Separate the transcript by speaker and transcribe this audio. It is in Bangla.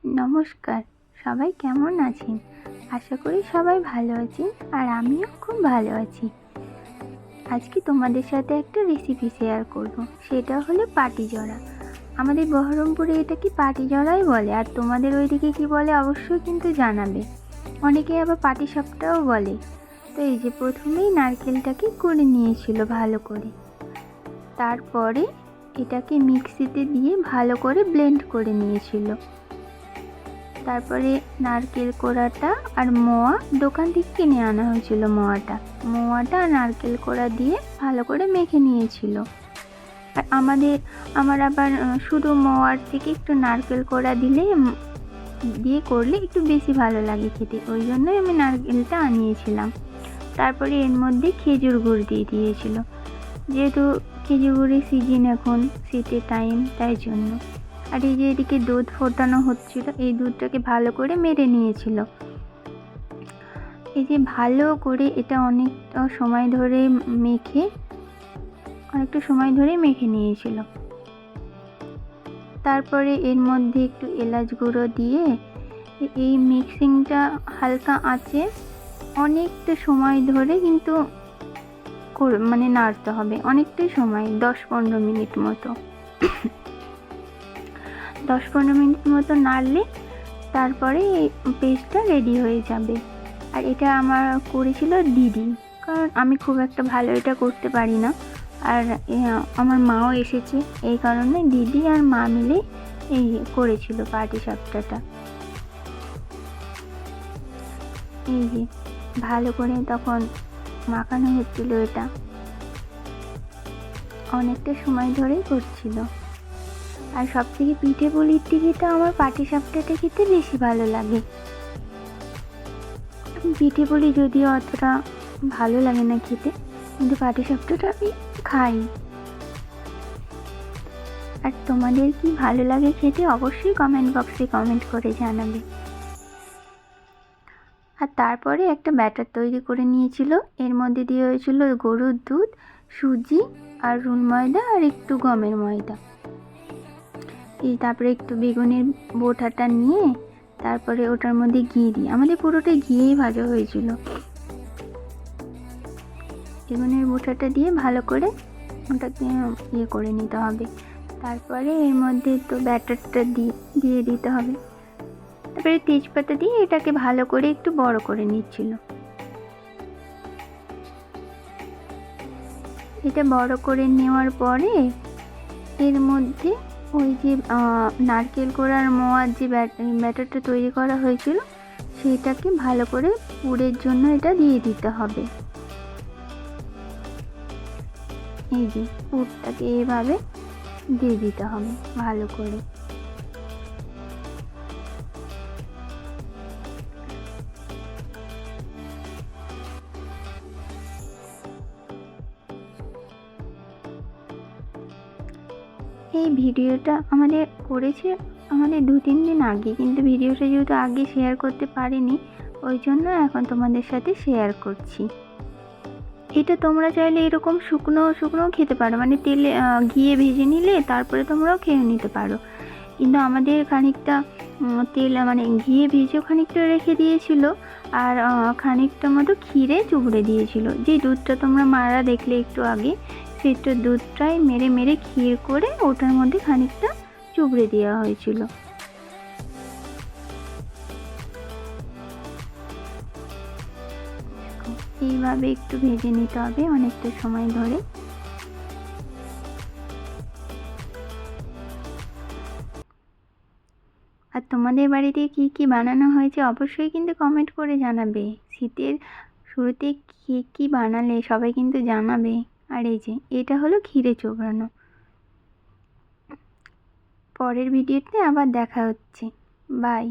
Speaker 1: নমস্কার, সবাই কেমন আছেন? আশা করি সবাই ভালো আছেন আর আমিও খুব ভালো আছি। আজকে তোমাদের সাথে একটা রেসিপি শেয়ার করব, সেটা হলো পাটিজরা। আমাদের বহরমপুরে এটাকে পাটিজরাই বলে, আর তোমাদের ওইদিকে কি বলে অবশ্যই কিন্তু জানাবে। অনেকে আবার পাটিসাপটাও বলে। তো এই যে প্রথমেই নারকেলটাকে কুড়ে নিয়েছিল ভালো করে, তারপরে এটাকে মিক্সিতে দিয়ে ভালো করে ব্লেন্ড করে নিয়েছিল। তারপরে নারকেল কোড়াটা আর মোয়া দোকান থেকে কিনে আনা হয়েছিল। মোয়াটা আর নারকেল কোড়া দিয়ে ভালো করে মেখে নিয়েছিল। আর আমার আবার শুধু মোয়ার থেকে একটু নারকেল কোড়া দিয়ে করলে একটু বেশি ভালো লাগে খেতে, ওই জন্যই আমি নারকেলটা আনিয়েছিলাম। তারপরে এর মধ্যে খেজুর গুড় দিয়ে দিয়েছিল, যেহেতু খেজুর গুড়ের সিজন এখন, শীতের টাইম, তাই জন্য। আর এই যে এদিকে দুধ ফোটানো হচ্ছিল, এই দুধটাকে ভালো করে মেরে নিয়েছিল। এই যে ভালো করে এটা অনেকটা সময় ধরে মেখে নিয়েছিল। তারপরে এর মধ্যে একটু এলাচ গুঁড়ো দিয়ে এই মিক্সিংটা হালকা আঁচে অনেকটা সময় ধরে কিন্তু নাড়তে হবে, অনেকটাই সময়, 10-15 মিনিট মতো। 10-15 মিনিট মতো নাড়লে তারপরে এই পেস্টটা রেডি হয়ে যাবে। আর এটা আমার করেছিল দিদি, কারণ আমি খুব একটা ভালো এটা করতে পারি না। আর আমার মাও এসেছে, এই কারণে দিদি আর মা মিলে এই করেছিল পাটিসাপটাটা। এই যে ভালো করে তখন মাখানো হচ্ছিল, এটা অনেকটা সময় ধরেই করছিল। আর সব থেকে পিঠে পুলির থেকে তো আমার পাটিসাপটাটা খেতে বেশি ভালো লাগে। পিঠে পুলি যদিও অতটা ভালো লাগে না খেতে, কিন্তু পাটিসাপটাটা আমি খাই। আর তোমাদের কি ভালো লাগে খেতে অবশ্যই কমেন্ট বক্সে কমেন্ট করে জানাবে। আর তারপরে একটা ব্যাটার তৈরি করে নিয়েছিল, এর মধ্যে দিয়ে হয়েছিল গরুর দুধ, সুজি আর রুন ময়দা আর একটু গমের ময়দা। তারপরে একটু বেগুনের বোঁটাটা নিয়ে তারপরে ওটার মধ্যে ঘি দিয়ে, আমাদের পুরোটাই ঘিয়েই ভাজা হয়েছিল। বেগুনের বোঁটাটা দিয়ে ভালো করে ওটাকে করে নিতে হবে। তারপরে এর মধ্যে তো ব্যাটারটা দিয়ে দিতে হবে। তারপরে তেজপাতা দিয়ে এটাকে ভালো করে একটু বড় করে নিচ্ছিল। এটা বড় করে নেওয়ার পরে এর মধ্যে ওই যে নারকেল কোড়ার মোয়ার যে ব্যাটারটা তৈরি করা হয়েছিল সেটাকে ভালো করে পুরের জন্য এটা দিয়ে দিতে হবে। এই যে পুরটাকে এভাবে দিয়ে দিতে হবে ভালো করে। এই ভিডিওটা করেছে 2-3 দিন আগে, কিন্তু ভিডিওটা যেহেতু আগে শেয়ার করতে পারিনি, ওই জন্য এখন তোমাদের সাথে শেয়ার করছি। এটা তোমরা চাইলে এরকম শুকনো খেতে পারো, তেলে ঘিয়ে ভেজে নিলে তারপরে তোমরাও খেয়ে নিতে পারো। কিন্তু আমাদের খানিকটা তেল ঘিয়ে ভেজেও খানিকটা রেখে দিয়েছিল, আর খানিকটা মতো ক্ষীরে চুবড়ে দিয়েছিল। যে দুধটা তোমরা মারা দেখলে একটু আগে, সেটা দুধটাই মেরে ক্ষীর করে ওটার মধ্যে খানিকটা চুবড়ে দেওয়া হয়েছিল। এইভাবে একটু ভেজে নিতে হবে অনেকটা সময় ধরে। আর তোমাদের বাড়িতে কি কি বানানো হয়েছে অবশ্যই কিন্তু কমেন্ট করে জানাবে। শীতের শুরুতে কি বানালে সবাই কিন্তু জানাবে। আর এই যে এটা হলো ক্ষীরে চোবড়ানো। পরের ভিডিওতে আবার দেখা হচ্ছে। বাই।